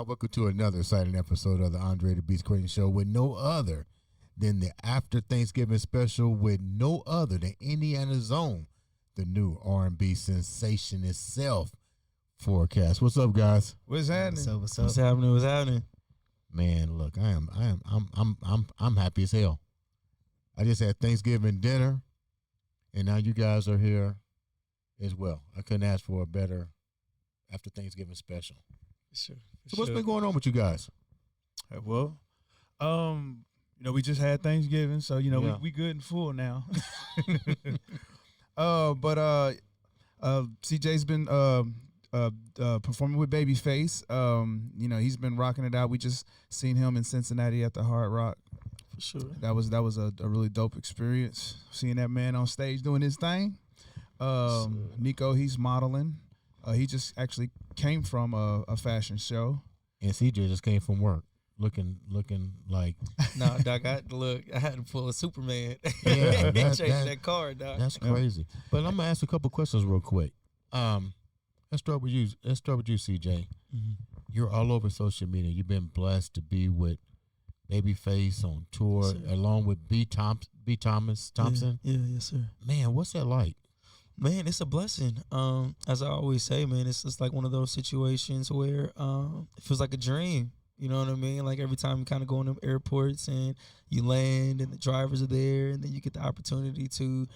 Welcome to another exciting episode of the Andre The Beast Crayton Show with no other than the After Thanksgiving special with no other than Indiana Zone, the new R&B sensation itself. Forecast. What's up, guys? What's happening? What's happening? What's happening? Man, look, I'm happy as hell. I just had Thanksgiving dinner, and now you guys are here as well. I couldn't ask for a better After Thanksgiving special. Sure. So what's been going on with you guys? Well, we just had Thanksgiving, so we good and full now. But CJ's been performing with Babyface. He's been rocking it out. We just seen him in Cincinnati at the Hard Rock. For sure. That was a really dope experience. Seeing that man on stage doing his thing. NEKO, he's modeling. He just actually came from a fashion show. And CJ just came from work, looking like. Nah, Doc, I had to pull a Superman. Yeah, change that card, Doc. That's crazy. But I'm gonna ask a couple questions real quick. Let's start with you. CJ. Mm-hmm. You're all over social media. You've been blessed to be with Babyface on tour, yes, along with B. Thompson. Yeah, yes, sir. Man, what's that like? Man, it's a blessing. As I always say, man, it's just like one of those situations where it feels like a dream. You know what I mean? Like every time you kind of go into airports and you land and the drivers are there, and then you get the opportunity to,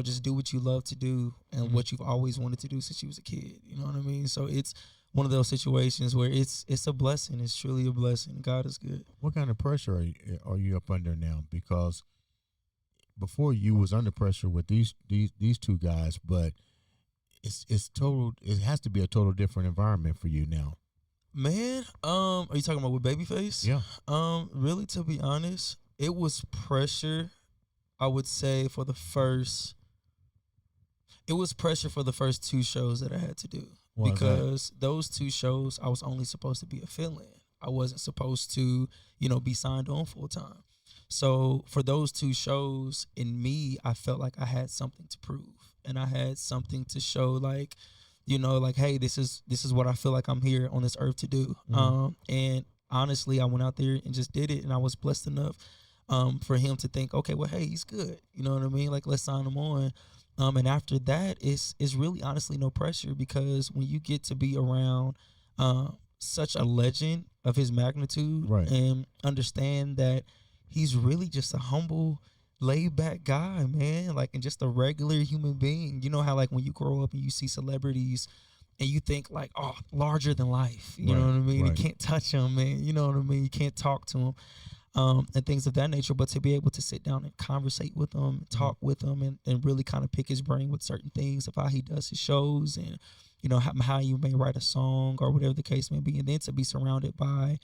just do what you love to do and what you've always wanted to do since you was a kid. You know what I mean? So it's one of those situations where it's a blessing. It's truly a blessing. God is good. What kind of pressure are you up under now? Because before you was under pressure with these two guys, but it's total. It has to be a total different environment for you now. Man, are you talking about with Babyface? Yeah. Really, to be honest, it was pressure. I would say for the first 2 shows that I had to do. Why because those 2 shows I was only supposed to be a fill-in. I wasn't supposed to, be signed on full time. So for those 2 shows, in me, I felt like I had something to prove, and I had something to show, like, hey, this is what I feel like I'm here on this earth to do. Mm-hmm. And honestly, I went out there and just did it, and I was blessed enough for him to think, okay, well, hey, he's good. You know what I mean? Like, let's sign him on. And after that, it's really honestly no pressure, because when you get to be around such a legend of his magnitude, right, and understand that he's really just a humble, laid-back guy, man, like, and just a regular human being. You know how, like, when you grow up and you see celebrities and you think, like, oh, larger than life. You know what I mean? Right. You can't touch him, man. You know what I mean? You can't talk to him. And things of that nature, but to be able to sit down and conversate with him, talk with him, and really kind of pick his brain with certain things of how he does his shows, and how you may write a song or whatever the case may be, and then to be surrounded by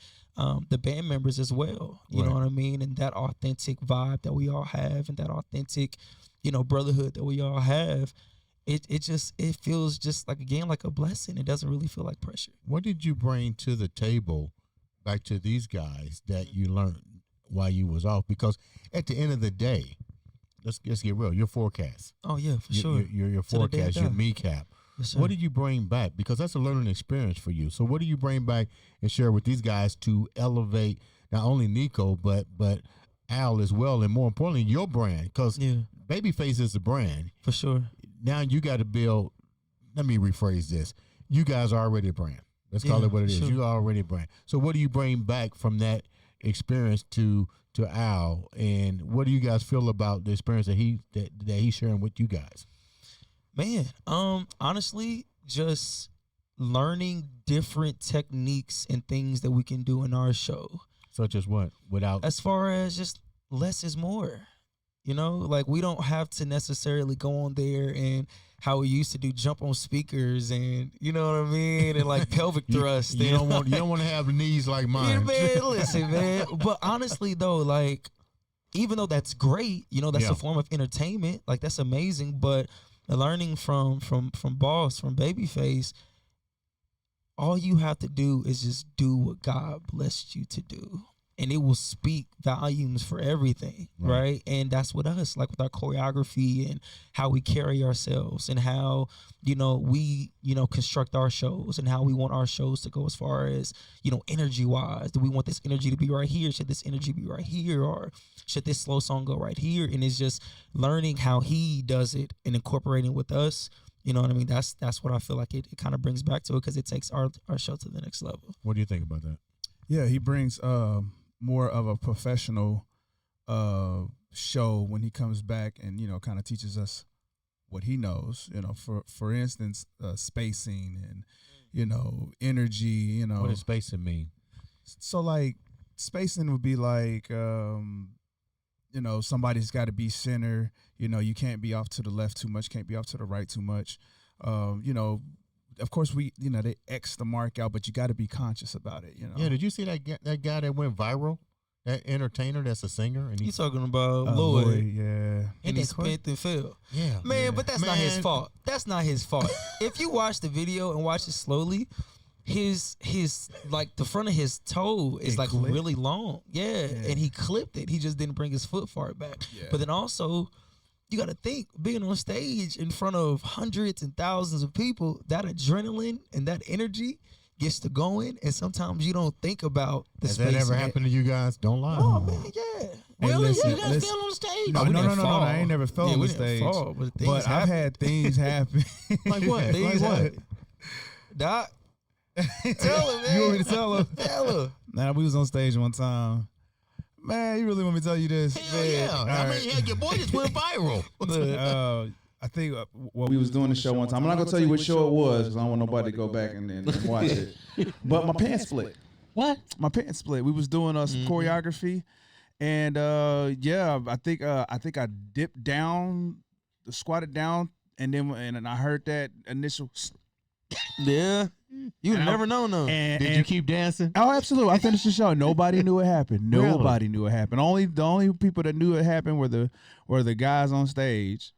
the band members as well. You know what I mean? And that authentic vibe that we all have, and that authentic, brotherhood that we all have. It feels just like, again, like a blessing. It doesn't really feel like pressure. What did you bring to the table back to these guys that you learned while you was off? Because at the end of the day, let's get real. Your forecast. Oh yeah, for sure. Your forecast. Your kneecap. Yes, what did you bring back? Because that's a learning experience for you. So what do you bring back and share with these guys to elevate not only NEKO but Al as well, and more importantly, your brand? Because Babyface is the brand. For sure. Now you got to build. Let me rephrase this. You guys are already a brand. Let's call it what it is. You are already a brand. So what do you bring back from that experience to Al, and what do you guys feel about the experience that he's sharing with you guys? Man, honestly, just learning different techniques and things that we can do in our show. Such as what? As far as just less is more. Like, we don't have to necessarily go on there and how we used to do jump on speakers and you know what I mean, and like pelvic thrust. You don't want to have knees like mine. Yeah, man, listen, man. But honestly, though, like, even though that's great, you know, that's a form of entertainment. Like, that's amazing. But learning from Boss, from Babyface, all you have to do is just do what God blessed you to do. And it will speak volumes for everything, right? And that's with us, like with our choreography and how we carry ourselves and how, you know, we, you know, construct our shows and how we want our shows to go as far as, you know, energy-wise. Do we want this energy to be right here? Should this energy be right here? Or should this slow song go right here? And it's just learning how he does it and incorporating with us. You know what I mean? That's what I feel like it kind of brings back to it because it takes our show to the next level. What do you think about that? Yeah, he brings more of a professional show when he comes back and, you know, kind of teaches us what he knows, you know, for instance, spacing and, you know, energy, you know. What does spacing mean? So like spacing would be like, you know, somebody's got to be center, you know, you can't be off to the left too much, can't be off to the right too much. You know, of course, you know, they X the mark out, but you got to be conscious about it, you know. Yeah, did you see that guy that went viral? That entertainer that's a singer? And He's talking about Lloyd. Yeah. And he spent and fell. Yeah. Man, but that's not his fault. That's not his fault. If you watch the video and watch it slowly, his like the front of his toe is like really long. Yeah. And he clipped it. He just didn't bring his foot far back. Yeah. But then also, you got to think, being on stage in front of hundreds and thousands of people, that adrenaline and that energy gets to going, and sometimes you don't think about the space. Has that ever happened to you guys? Don't lie. Oh, man, yeah. Really? You guys fell on the stage? No, I ain't never fell on the stage. Fall, but I've had things happen. Like what? Things happen. Doc, tell him, man. You want me to tell him? Tell him. Nah, we was on stage one time. Man, you really want me to tell you this? Hell yeah. I mean, your boy just went viral. I think we was doing the show one time. I'm not going to tell you what show it was because I don't want nobody to go back and watch it. But my pants split. What? My pants split. We was doing some choreography. And, yeah, I think I dipped down, squatted down, and then I heard that initial. Yeah. You never know, no. Did you keep dancing? Oh, absolutely. I finished the show. Nobody knew it happened. Nobody knew it happened. The only people that knew it happened were the guys on stage.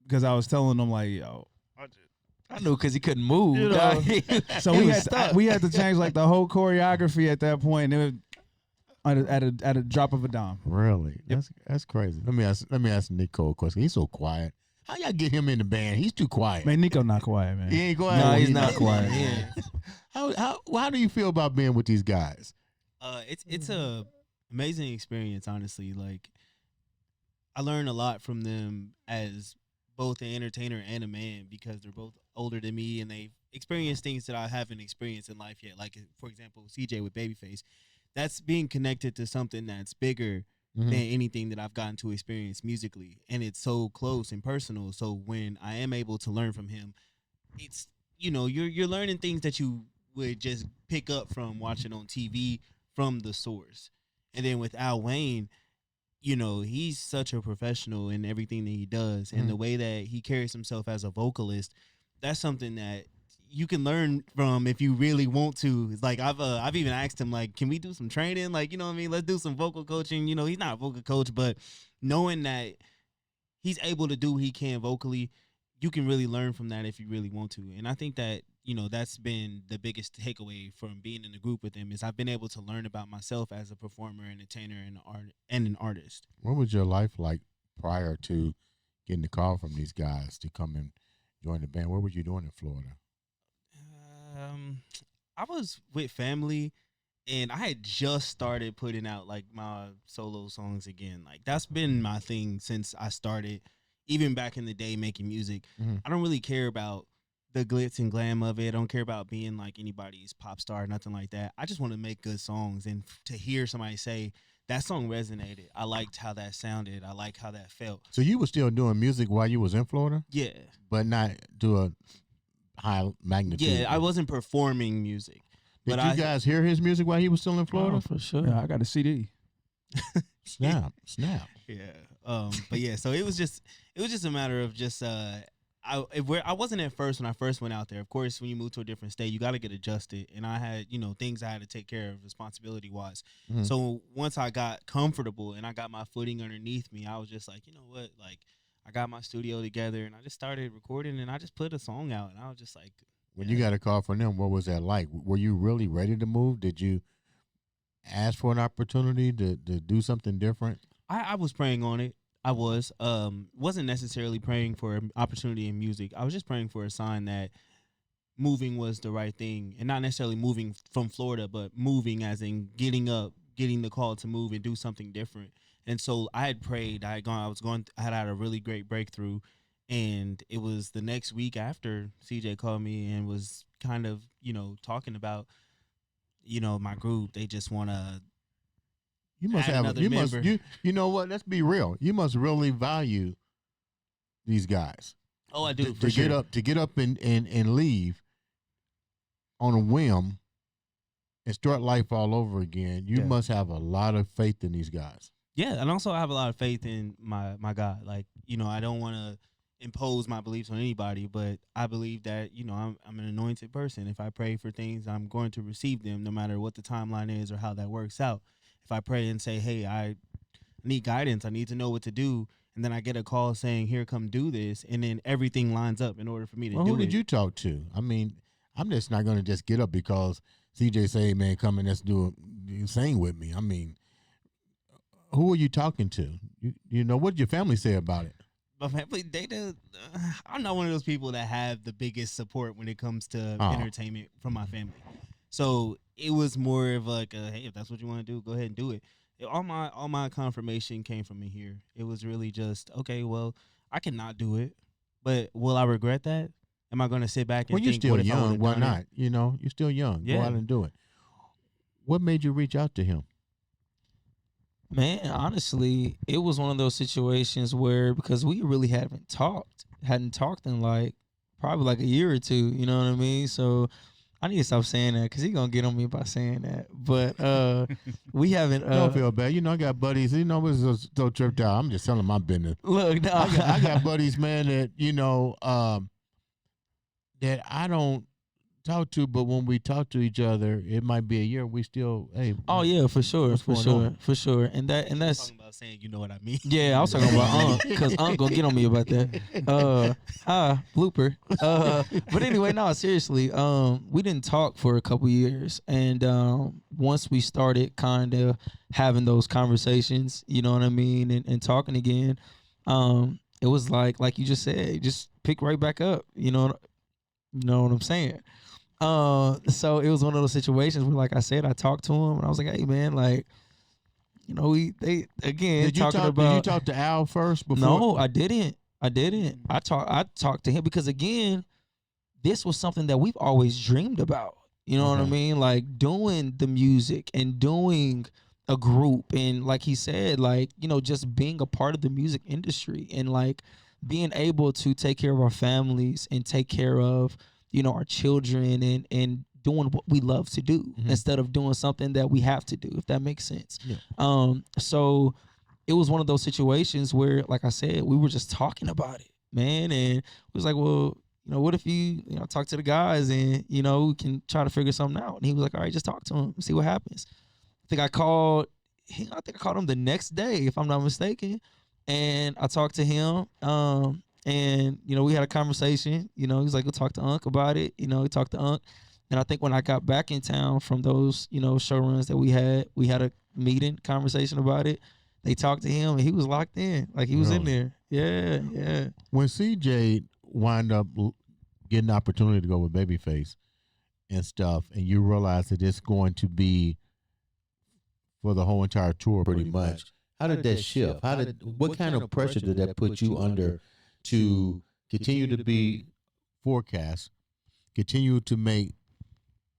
Because I was telling them like, yo, I knew because he couldn't move. You know? So we had to change like the whole choreography at that point. And it at a drop of a dime. Really? Yep. That's crazy. Let me ask NEKO a question. He's so quiet. How y'all get him in the band? He's too quiet. Man, NEKO not quiet, man. He ain't quiet. No, he's not quiet. Yeah. How do you feel about being with these guys? It's a amazing experience, honestly. Like, I learned a lot from them as both an entertainer and a man because they're both older than me and they've experienced things that I haven't experienced in life yet. Like, for example, CJ with Babyface. That's being connected to something that's bigger than anything that I've gotten to experience musically. And it's so close and personal. So when I am able to learn from him, it's, you know, you're learning things that you would just pick up from watching on TV from the source. And then with Al Wayne, you know, he's such a professional in everything that he does. And the way that he carries himself as a vocalist, that's something that you can learn from if you really want to. It's like I've even asked him, like, can we do some training? Like, you know what I mean? Let's do some vocal coaching. You know, he's not a vocal coach, but knowing that he's able to do what he can vocally, you can really learn from that if you really want to. And I think that, you know, that's been the biggest takeaway from being in the group with him is I've been able to learn about myself as a performer, entertainer, and an artist. What was your life like prior to getting the call from these guys to come and join the band? What were you doing in Florida? I was with family, and I had just started putting out like my solo songs again. Like, that's been my thing since I started, even back in the day making music. I don't really care about the glitz and glam of it. I don't care about being like anybody's pop star or nothing like that. I just want to make good songs, and to hear somebody say that song resonated. I liked how that sounded. I liked how that felt. So you were still doing music while you was in Florida? Yeah. But not to a high magnitude? Yeah, I wasn't performing music. Did you guys hear his music while he was still in Florida? Oh, for sure. Yeah, I got a CD. Snap. Yeah. But yeah, so it was just a matter of just I wasn't at first when I first went out there. Of course, when you move to a different state, you got to get adjusted. And I had, things I had to take care of responsibility wise. Mhm. So once I got comfortable and I got my footing underneath me, I was just like, you know what? Like, I got my studio together and I just started recording and I just put a song out. And I was just like, When you got a call from them, what was that like? Were you really ready to move? Did you ask for an opportunity to do something different? I was praying on it. I wasn't necessarily praying for an opportunity in music. I was just praying for a sign that moving was the right thing, and not necessarily moving from Florida, but moving as in getting up, getting the call to move and do something different. And so I had prayed. I had a really great breakthrough, and it was the next week after CJ called me and was kind of talking about my group. They just want to. You must add have another you member. must you know what? Let's be real. You must really value these guys. Oh, I do to, for to sure. get up and leave on a whim and start life all over again. You Yeah. must have a lot of faith in these guys. Yeah, and also I have a lot of faith in my God. Like, I don't want to impose my beliefs on anybody, but I believe that, I'm an anointed person. If I pray for things, I'm going to receive them no matter what the timeline is or how that works out. If I pray and say, hey, I need guidance, I need to know what to do, and then I get a call saying, here, come do this, and then everything lines up in order for me to Well, do who it. did you talk to? I mean, I'm just not going to just get up because CJ say, hey, man, come and let's sing with me. I mean, who are you talking to? What did your family say about it? My family, I'm not one of those people that have the biggest support when it comes to Oh. entertainment from my family. So it was more of like, hey, if that's what you want to do, go ahead and do it. All my confirmation came from in here. It was really just, okay, well, I cannot do it, but will I regret that? Am I going to sit back and Well, you're think, still what if I young. would've Why done it? not? You're still young. Go Yeah. out and do it. What made you reach out to him? Man, honestly, it was one of those situations where, because we really hadn't talked in like probably like a year or two, you know what I mean? So I need to stop saying that because he's gonna get on me by saying that. But we haven't Don't feel bad. I got buddies. It's so tripped out. I'm just telling my business. look, no, I got buddies, man, that that I don't talk to, but when we talk to each other, it might be a year. We still, hey. oh yeah, for sure, what's for going sure, on? for sure. And that's talking about saying, you know what I mean? yeah, I was talking about Unc, because Unc gonna get on me about that. Blooper. But anyway, no, seriously, we didn't talk for a couple years, and once we started kind of having those conversations, you know what I mean, and talking again, it was like you just said, just pick right back up, you know what I'm saying. So it was one of those situations where, like I said, I talked to him and I was like, hey man, like, they again Did you talking talk? about. Did you talk to Al first before? No, I didn't. I talked to him because, again, this was something that we've always dreamed about. You know what I Okay. mean? Like doing the music and doing a group, and like he said, like, just being a part of the music industry, and like being able to take care of our families and take care of, our children, and doing what we love to do instead of doing something that we have to do, if that makes sense. Yeah. So it was one of those situations where, like I said, we were just talking about it, man. And it was like, well, what if you talk to the guys and, we can try to figure something out. And he was like, all right, just talk to him, see what happens. I think I called him the next day, if I'm not mistaken. And I talked to him. And, we had a conversation. He was like, go talk to Unc about it. We talked to Unc. And I think when I got back in town from those, show runs that we had a conversation about it. They talked to him and he was locked in. Like he was in there. Yeah. When CJ wind up getting the opportunity to go with Babyface and stuff, and you realize that it's going to be for the whole entire tour pretty much. How did that shift? What kind of pressure did that put you under to continue to be forecast, continue to make,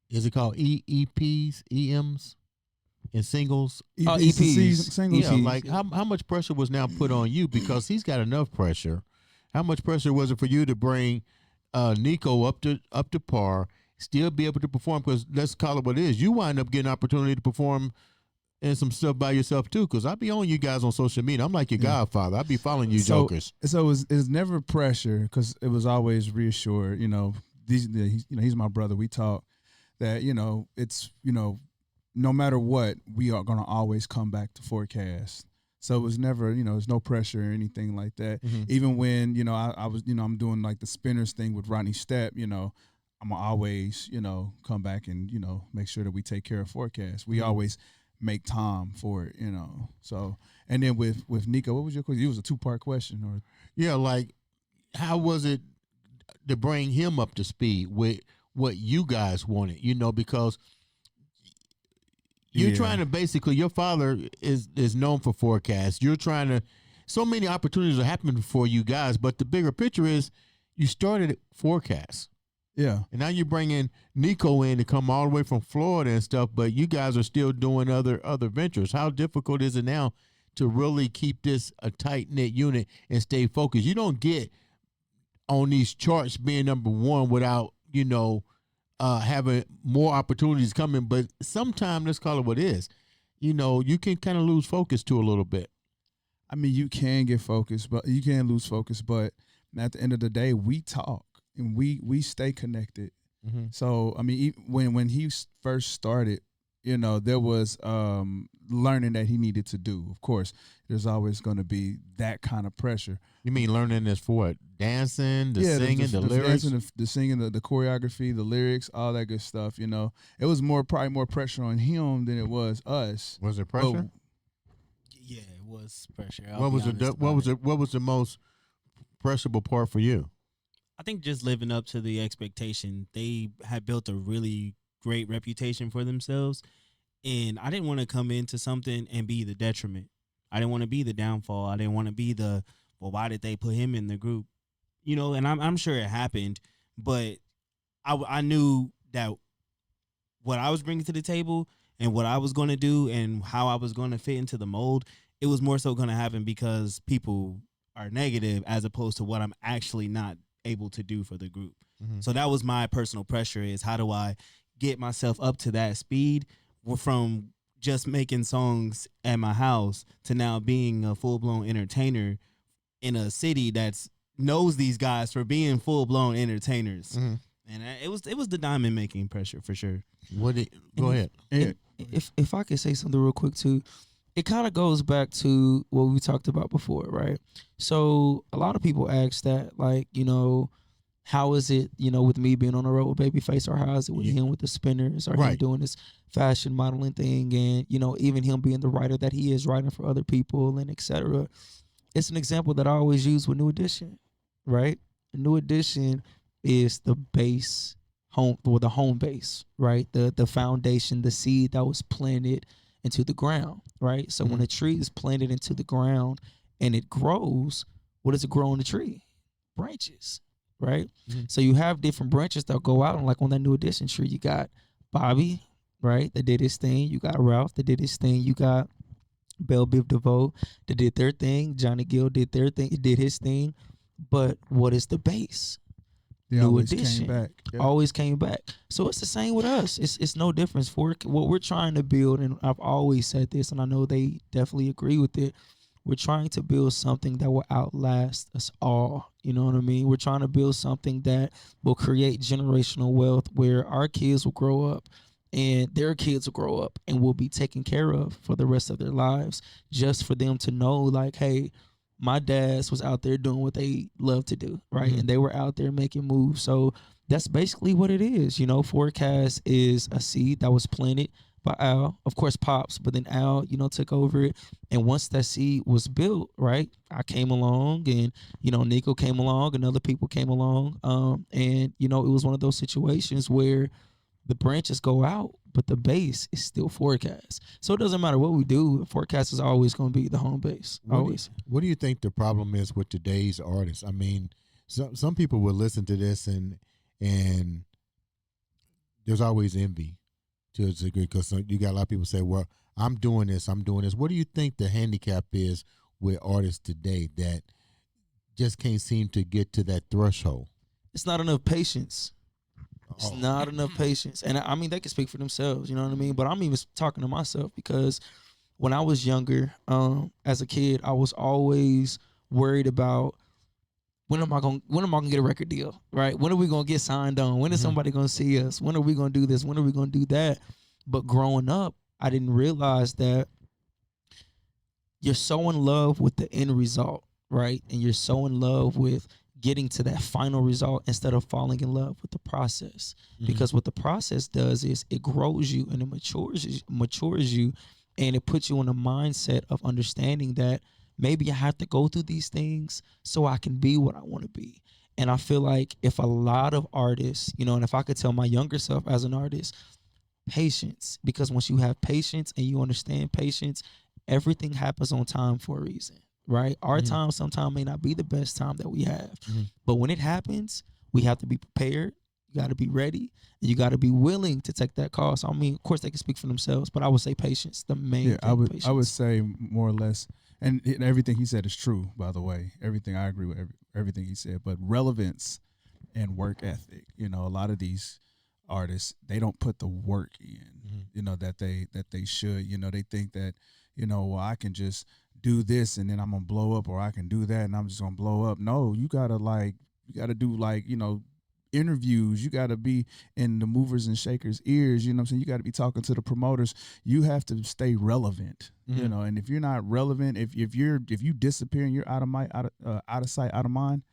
is it called EPs, EMs, and singles? EPs, singles. Yeah, like how much pressure was now put on you, because he's got enough pressure. How much pressure was it for you to bring NEKO up to par, still be able to perform? Because let's call it what it is. You wind up getting an opportunity to perform and some stuff by yourself too? Because I be on you guys on social media. I'm like your godfather. I be following you So jokers. it was never pressure because it was always reassured. He's my brother. We talk that it's no matter what, we are gonna always come back to forecast. So it was never, there's no pressure or anything like that. Mm-hmm. Even when, I was, I'm doing like the spinners thing with Rodney Stepp, I'm gonna always, come back and, make sure that we take care of forecast. We always make time for it, So, and then with NEKO, what was your question? It was a 2-part question, or yeah, like how was it to bring him up to speed with what you guys wanted? Because you're trying to basically, your father is known for forecasts. You're trying to, so many opportunities are happening for you guys, but the bigger picture is you started forecasts. Yeah. And now you're bringing NEKO in to come all the way from Florida and stuff, but you guys are still doing other ventures. How difficult is it now to really keep this a tight-knit unit and stay focused? You don't get on these charts being number one without, having more opportunities coming. But sometimes, let's call it what it is, you can kind of lose focus too a little bit. I mean, you can get focused, but you can lose focus. But at the end of the day, we talk and we stay connected. Mm-hmm. So, I mean, when he first started, there was learning that he needed to do. Of course, there's always going to be that kind of pressure. You mean learning this for what? Dancing, singing, the lyrics? Dancing, the singing, the choreography, the lyrics, all that good stuff, It was probably more pressure on him than it was us. Was it pressure? Yeah, it was pressure. What was the most pressurable part for you? I think just living up to the expectation. They had built a really great reputation for themselves, and I didn't want to come into something and be the detriment. I didn't want to be the downfall. I didn't want to be why did they put him in the group? And I'm sure it happened, but I knew that what I was bringing to the table and what I was going to do and how I was going to fit into the mold, it was more so going to happen because people are negative as opposed to what I'm actually not able to do for the group. Mm-hmm. So that was my personal pressure, is how do I get myself up to that speed from just making songs at my house to now being a full-blown entertainer in a city that's knows these guys for being full-blown entertainers. Mm-hmm. And it was the diamond making pressure for sure. Go ahead. If I could say something real quick too, it kind of goes back to what we talked about before, right? So a lot of people ask that, like, how is it, with me being on the road with Babyface, or how is it with him with the spinners, or him doing this fashion modeling thing, and, even him being the writer that he is, writing for other people and etc. It's an example that I always use with New Edition, right? New Edition is the base the home base, right? The foundation, the seed that was planted into the ground, right? So when a tree is planted into the ground and it grows, what does it grow on the tree? Branches, right? Mm-hmm. So you have different branches that go out, and like on that New Edition tree, you got Bobby, right, that did his thing. You got Ralph that did his thing. You got Belle Biv DeVoe that did their thing. Johnny Gill did their thing, did his thing. But what is the base? New Edition. Came back. Yep. Always came back. So it's the same with us. It's no difference for what we're trying to build. And I've always said this, and I know they definitely agree with it. We're trying to build something that will outlast us all. You know what I mean? We're trying to build something that will create generational wealth, where our kids will grow up and their kids will grow up and will be taken care of for the rest of their lives, just for them to know, like, hey, my dads was out there doing what they love to do, right? Mm-hmm. And they were out there making moves. So that's basically what it is. Forecast is a seed that was planted by Al, of course, Pops, but then Al, took over it. And once that seed was built, right, I came along, and, NEKO came along, and other people came along. And, it was one of those situations where the branches go out, but the base is still Forecast. So it doesn't matter what we do, Forecast is always going to be the home base. Always. What do you think the problem is with today's artists? I mean, some people will listen to this and there's always envy to a degree, because you got a lot of people say, well, I'm doing this. What do you think the handicap is with artists today that just can't seem to get to that threshold? It's not enough patience. It's not enough patience. And I mean, they can speak for themselves, you know what I mean? But I'm even talking to myself, because when I was younger, as a kid, I was always worried about when am I gonna get a record deal, right? When are we gonna get signed on? When is somebody gonna see us? When are we gonna do this? When are we gonna do that? But growing up, I didn't realize that you're so in love with the end result, right? And you're so in love with getting to that final result instead of falling in love with the process. Because what the process does is it grows you and it matures you, and it puts you in a mindset of understanding that maybe I have to go through these things so I can be what I want to be. And I feel like if a lot of artists, and if I could tell my younger self as an artist, patience, because once you have patience and you understand patience, everything happens on time for a reason, right? Our time sometimes may not be the best time that we have, but when it happens, we have to be prepared. You got to be ready, and you got to be willing to take that call. So, I mean, of course, they can speak for themselves, but I would say patience, the main thing. I would say more or less, and everything he said is true, by the way. Everything, I agree with everything he said, but relevance and work ethic. A lot of these artists, they don't put the work in, that they should. They think that, well, I can just do this and then I'm gonna blow up, or I can do that and I'm just gonna blow up. No, you gotta do interviews. You gotta be in the movers and shakers' ears. You know what I'm saying? You gotta be talking to the promoters. You have to stay relevant. And if you're not relevant, if you disappear and you're out of sight, out of mind,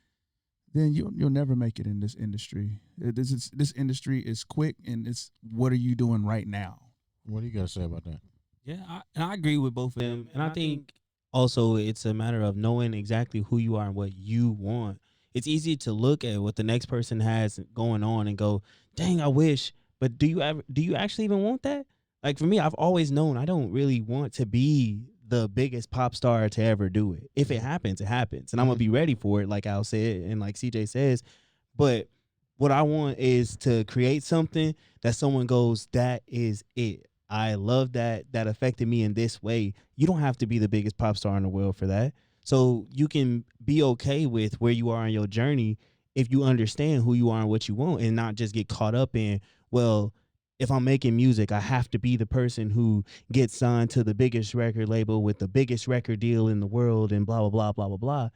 then you'll never make it in this industry. This industry is quick, and it's what are you doing right now? What do you got to say about that? Yeah, I agree with both of them. And I think also it's a matter of knowing exactly who you are and what you want. It's easy to look at what the next person has going on and go, dang, I wish. But do you actually even want that? Like for me, I've always known I don't really want to be the biggest pop star to ever do it. If it happens, it happens. And I'm going to be ready for it, like Al said and like CJ says. But what I want is to create something that someone goes, that is it. I love that affected me in this way. You don't have to be the biggest pop star in the world for that. So you can be okay with where you are in your journey if you understand who you are and what you want, and not just get caught up in, well, if I'm making music, I have to be the person who gets signed to the biggest record label with the biggest record deal in the world and blah, blah, blah, blah, blah, blah.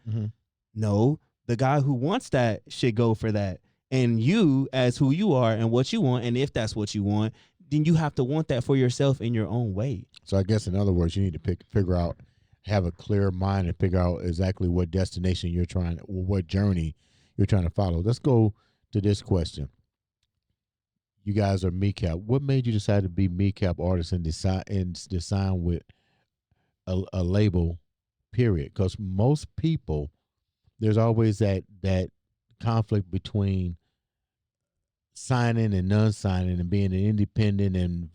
No, the guy who wants that should go for that. And you, as who you are and what you want, and if that's what you want, then you have to want that for yourself in your own way. So I guess in other words, you need to figure out, have a clear mind and figure out exactly what destination what journey you're trying to follow. Let's go to this question. You guys are MECAP. What made you decide to be MECAP artists and decide with a label, period? Because most people, there's always that conflict between signing and non-signing and being an independent. And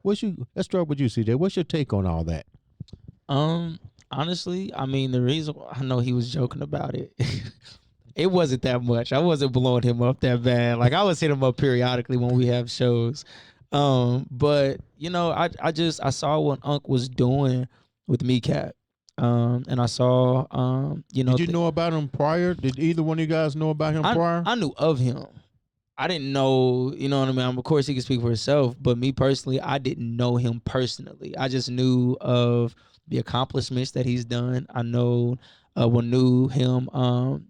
let's start with you, CJ. What's your take on all that? Honestly, I mean, the reason I know he was joking about it, it wasn't that much. I wasn't blowing him up that bad. Like I was hitting him up periodically when we have shows. But I saw what Unc was doing with MECAP. And I saw, Did you know about him prior? Did either one of you guys know about him prior? I knew of him. I didn't know, you know what I mean? Of course, he can speak for himself, but me personally, I didn't know him personally. I just knew of the accomplishments that he's done. I knew him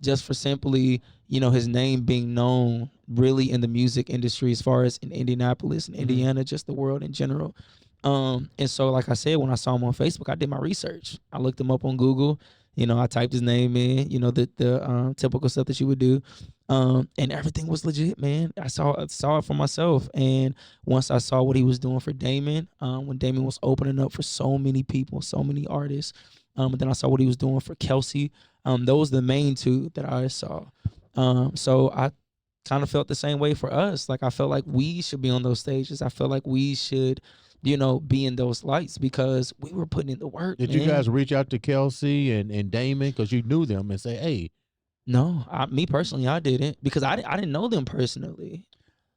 just for simply, his name being known really in the music industry as far as in Indianapolis and Indiana, just the world in general. And so, like I said, when I saw him on Facebook, I did my research. I looked him up on Google. I typed his name in, the typical stuff that you would do. And everything was legit, man. I saw it for myself. And once I saw what he was doing for Damon, when Damon was opening up for so many people, so many artists, and then I saw what he was doing for Kelsey. Those are the main two that I saw. So I kind of felt the same way for us. Like I felt like we should be on those stages. I felt like we should be in those lights because we were putting in the work. Did you guys reach out to Kelsey and Damon because you knew them and say, hey? No, me personally, I didn't because I didn't know them personally.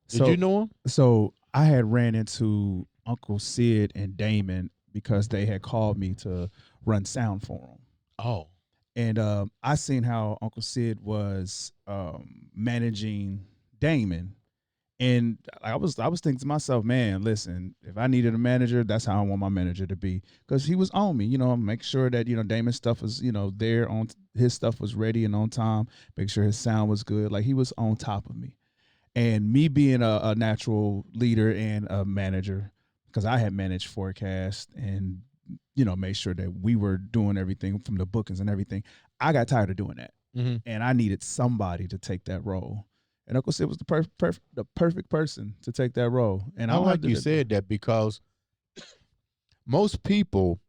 Did you know them? So I had ran into Uncle Sid and Damon because they had called me to run sound for them. Oh. And I seen how Uncle Sid was managing Damon. And I was thinking to myself, man, listen, if I needed a manager, that's how I want my manager to be, because he was on me, make sure that Damon's stuff was there, on his stuff was ready and on time, make sure his sound was good, like he was on top of me. And me being a natural leader and a manager, because I had managed Forecast and made sure that we were doing everything from the bookings and everything, I got tired of doing that, and I needed somebody to take that role. And Uncle Sid was the perfect person to take that role. And I like you said that, because most people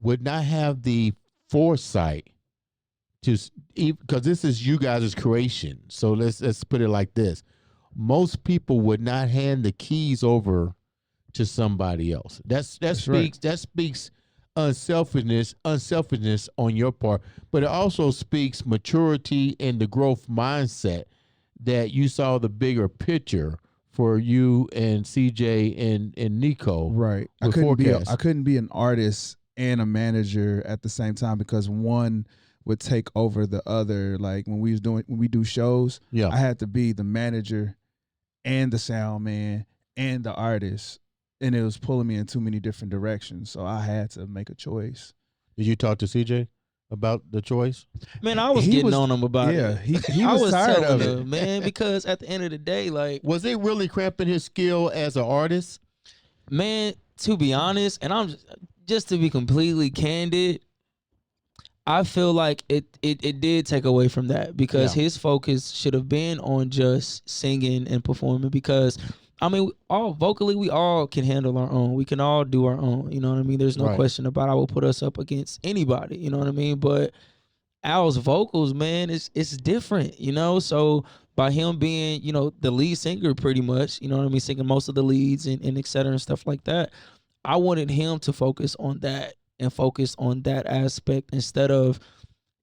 would not have the foresight to, because this is you guys' creation. So let's put it like this: most people would not hand the keys over to somebody else. That speaks unselfishness on your part, but it also speaks maturity and the growth mindset that you saw the bigger picture for you and CJ and NEKO. Right. I couldn't be an artist and a manager at the same time, because one would take over the other. Like when we do shows, I had to be the manager and the sound man and the artist. And it was pulling me in too many different directions, so I had to make a choice. Did you talk to CJ about the choice? Man, I was getting on him about it. He was tired of it, man, because at the end of the day, like, was it really cramping his skill as an artist? Man, to be honest, and I'm just to be completely candid, I feel like it did take away from that, because his focus should have been on just singing and performing, because I mean, vocally, we all can handle our own. We can all do our own. You know what I mean? There's no question about it. I will put us up against anybody. You know what I mean? But Al's vocals, man, it's different. So by him being, the lead singer pretty much, you know what I mean, singing most of the leads and et cetera and stuff like that, I wanted him to focus on that and focus on that aspect, instead of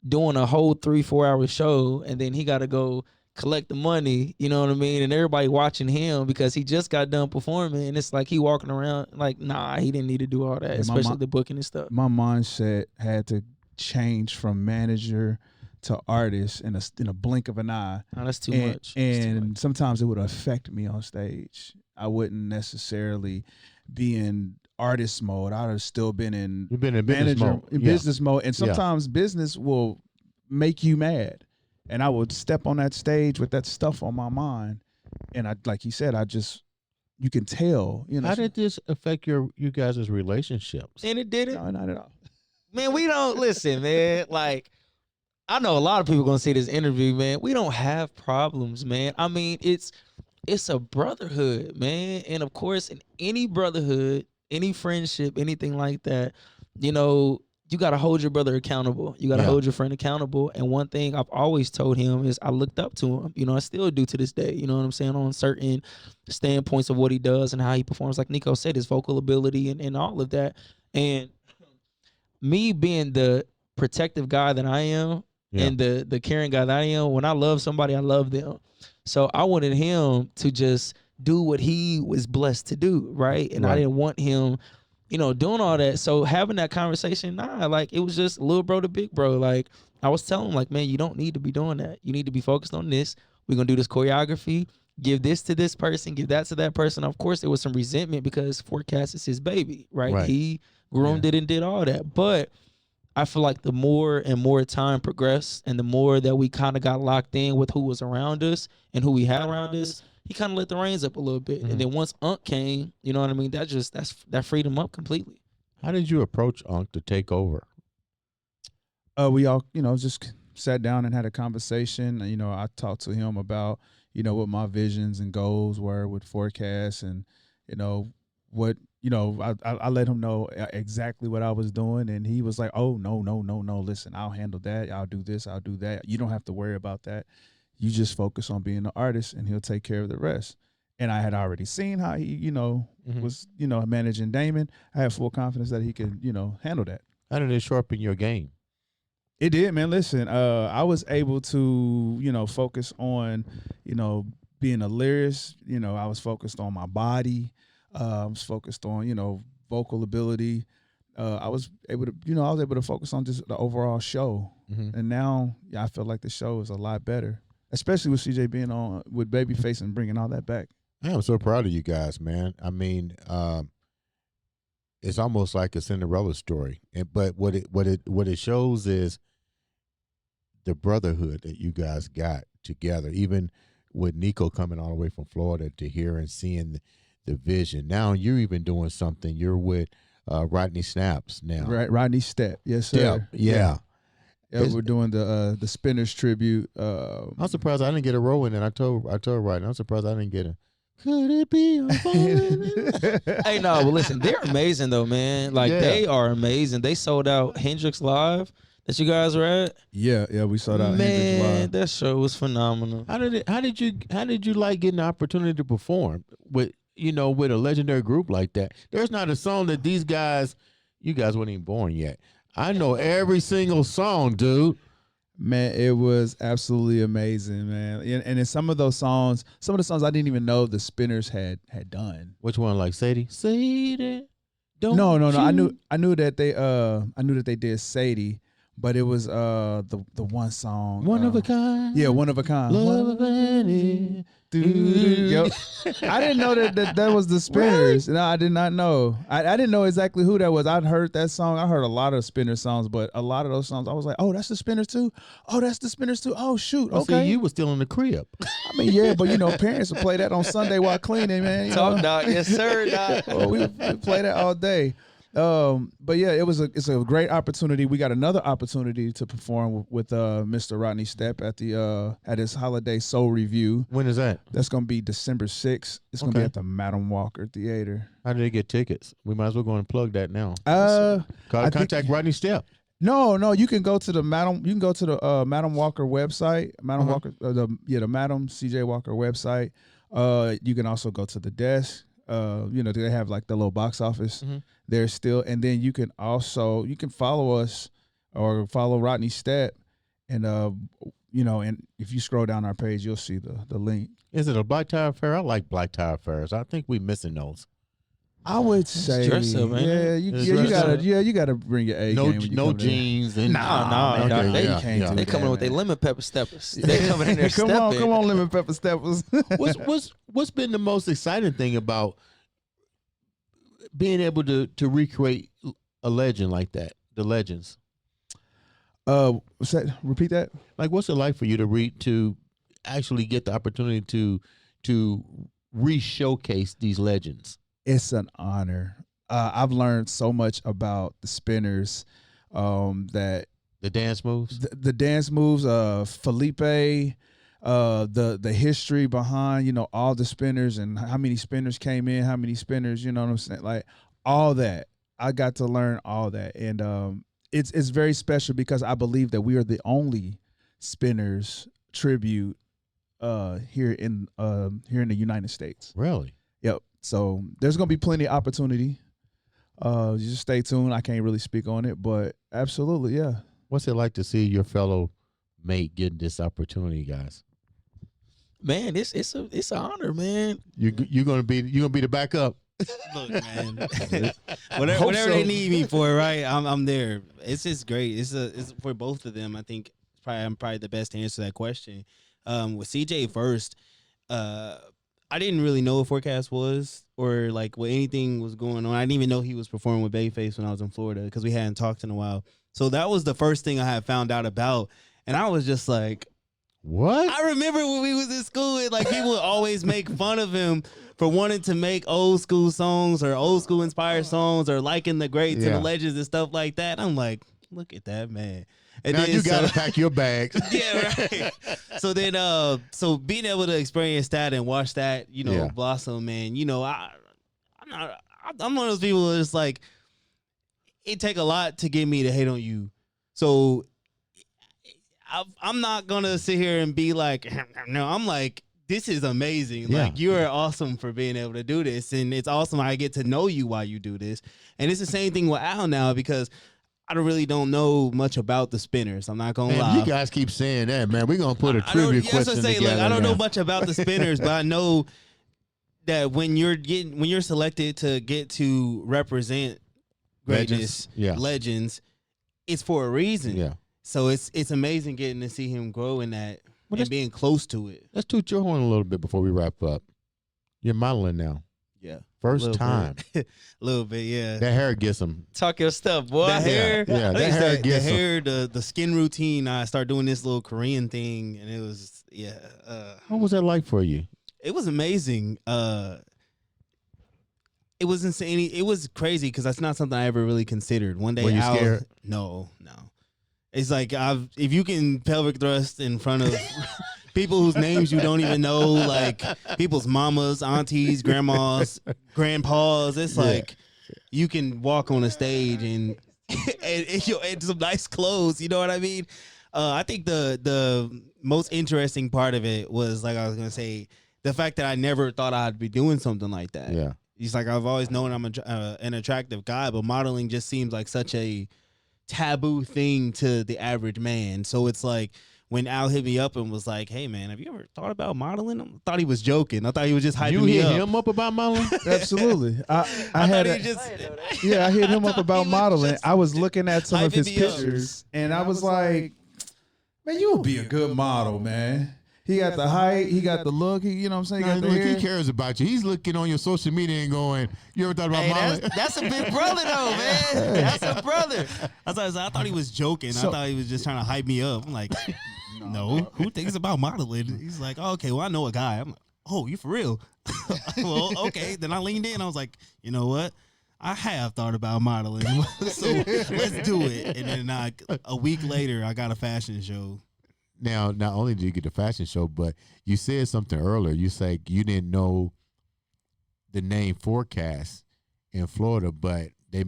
doing a whole 3-4 hour show and then he got to go collect the money, you know what I mean, and everybody watching him because he just got done performing, and it's like he walking around like, nah, he didn't need to do all that, especially the booking and stuff. My mindset had to change from manager to artist in a blink of an eye. Oh, that's too much. And sometimes it would affect me on stage. I wouldn't necessarily be in artist mode. I'd have still been in business mode. And sometimes business will make you mad. And I would step on that stage with that stuff on my mind. And like he said, you can tell, How did this affect you guys' relationships? And it didn't. No, not at all. Man, we don't listen, man. Like, I know a lot of people gonna see this interview, man. We don't have problems, man. I mean, it's a brotherhood, man. And of course, in any brotherhood, any friendship, anything like that, you got to hold your brother accountable. You got to hold your friend accountable. And one thing I've always told him is I looked up to him. I still do to this day. You know what I'm saying? On certain standpoints of what he does and how he performs. Like NEKO said, his vocal ability and all of that. And me being the protective guy that I am and the caring guy that I am, when I love somebody, I love them. So I wanted him to just do what he was blessed to do, right? And I didn't want him doing all that. So having that conversation, like it was just little bro to big bro. Like I was telling him, like, man, you don't need to be doing that. You need to be focused on this. We're going to do this choreography, give this to this person, give that to that person. Of course, there was some resentment because Forecast is his baby, right? He groomed it and did all that. But I feel like the more and more time progressed and the more that we kind of got locked in with who was around us and who we had around us, he kind of let the reins up a little bit. And then once Unc came, you know what I mean? That freed him up completely. How did you approach Unc to take over? We all, just sat down and had a conversation. I talked to him about, what my visions and goals were with Forecast and, what, I let him know exactly what I was doing. And he was like, oh, no. Listen, I'll handle that. I'll do this. I'll do that. You don't have to worry about that. You just focus on being an artist and he'll take care of the rest. And I had already seen how he, was, managing Damon. I have full confidence that he could, handle that. How did it sharpen your game? It did, man. Listen, I was able to, focus on, being a lyricist. I was focused on my body. I was focused on, vocal ability. I was able to, focus on just the overall show. And now, I feel like the show is a lot better. especially with CJ being on with Babyface and bringing all that back. I'm so proud of you guys, man. I mean, it's almost like a Cinderella story, but what it shows is the brotherhood that you guys got together. Even with NEKO coming all the way from Florida to here and seeing the vision. Now you're even doing something. You're with Rodney Snaps now. Right, Rodney Step, yes sir. Yeah. We're doing the Spinners tribute. I'm surprised I didn't get a role in it. I told Rodney, I'm surprised I didn't get a. Could it be? Hey, no, but listen, they're amazing though, man. Like they are amazing. They sold out Hendrix Live that you guys were at. Yeah, we sold out Hendrix Man, Live. that show was phenomenal. How did you like getting the opportunity to perform with a legendary group like that? There's not a song that you guys weren't even born yet. I know every single song, dude. Man, it was absolutely amazing, man. And in some of the songs I didn't even know the Spinners had done. Which one, like Sadie? Sadie. No. I knew that they did Sadie, but it was the one song. One of a kind. Yeah, One of a Kind. Love of any. Yep. I didn't know that was the Spinners. Really? No, I did not know. I didn't know exactly who that was. I'd heard that song. I heard a lot of Spinners songs, but a lot of those songs I was like, oh, that's the Spinners too? Oh, that's the Spinners too? Oh, shoot. Okay. See, you were still in the crib. I mean, yeah, but parents would play that on Sunday while cleaning, man. Talk, Doc. Yes, sir, Doc. Well, we play that all day. But yeah, it's a great opportunity. We got another opportunity to perform with Mr. Rodney Step at his holiday soul review. When is that? That's gonna be December 6th. It's gonna be at the Madam Walker Theater. How do they get tickets? We might as well go and plug that now. Contact Rodney Step. No, you can go to the Madam. You can go to the Madam Walker website. Walker, the Madam CJ Walker website. You can also go to the desk. They have like the little box office there still, and then you can follow us or follow Rodney Step, and and if you scroll down our page, you'll see the link. Is it a black tie affair? I like black tie affairs. I think we missing those. I would say, dress up, man. You gotta bring your A game. When you no jeans and They coming in with their lemon pepper steppers. They coming in there. Come on, lemon pepper steppers. What's been the most exciting thing about being able to recreate a legend like that? The legends. Repeat that. Like, what's it like for you to actually get the opportunity to re-showcase these legends? It's an honor. I've learned so much about the Spinners. That the dance moves, the dance moves. Felipe, the history behind all the Spinners and how many Spinners came in, how many Spinners. You know what I'm saying? Like all that. I got to learn all that, and it's very special because I believe that we are the only Spinners tribute here in the United States. Really? Yep. So there's gonna be plenty of opportunity. Just stay tuned. I can't really speak on it, but absolutely, yeah. What's it like to see your fellow mate getting this opportunity, guys? Man, it's an honor, man. You're gonna be the backup. Look, man. whatever they need me for, right? I'm there. It's just great. It's for both of them. I think I'm probably the best to answer that question. With CJ first, I didn't really know what Forecast was or like what anything was going on. I didn't even know he was performing with Babyface when I was in Florida because we hadn't talked in a while. So that was the first thing I had found out about. And I was just like, what? I remember when we was in school, like people would always make fun of him for wanting to make old school songs or old school inspired songs or liking the greats and the legends and stuff like that. I'm like, look at that man. And now you gotta pack your bags. Yeah, right. So then, so being able to experience that and watch that, blossom, man. I'm one of those people that's like, it take a lot to get me to hate on you. So I'm not gonna sit here and be like, no. I'm like, this is amazing. Yeah. Like, you are awesome for being able to do this, and it's awesome I get to know you while you do this. And it's the same thing with Al now because I really don't know much about the Spinners. I'm not gonna lie. You guys keep saying that, man. We're gonna put a trivia question together. Look, I don't know much about the Spinners, but I know that when you're selected to get to represent greatness, legends, it's for a reason. Yeah. So it's amazing getting to see him grow in that Well, and being close to it. Let's toot your horn a little bit before we wrap up. You're modeling now. Yeah. First time. A little bit, yeah. That hair gets them. Talk your stuff, boy. The hair, Yeah, I that think hair the gets 'em. hair, the skin routine. I started doing this little Korean thing, and it was What was that like for you? it was amazing. It was insane. It was crazy because that's not something I ever really considered. One day, Were you scared? No. It's like if you can pelvic thrust in front of people whose names you don't even know, like people's mamas, aunties, grandmas, grandpas. It's like you can walk on a stage and some nice clothes. You know what I mean? I think the most interesting part of it was, like I was gonna say, the fact that I never thought I'd be doing something like that. Yeah. It's like I've always known I'm an attractive guy, but modeling just seems like such a taboo thing to the average man. So it's like when Al hit me up and was like, "Hey man, have you ever thought about modeling?" I thought he was joking. I thought he was just hyping me up. You hit him up about modeling? Absolutely. I hit him up about modeling. I was looking at some of his pictures, and I was like, "Man, you would be a good model, man." He got the height, he got the look, you know what I'm saying? He got the hair. He cares about you. He's looking on your social media and going, "You ever thought about modeling?" That's a big brother though, man. That's a brother. I thought he was joking. I thought he was just trying to hype me up. I'm like, no, who thinks about modeling? He's like, oh, okay, well, I know a guy. I'm like, oh, you for real? Well, okay. Then I leaned in. I was like, you know what? I have thought about modeling, so let's do it. And then a week later, I got a fashion show. Now, not only did you get the fashion show, but you said something earlier. You said you didn't know the name Forecast in Florida, but they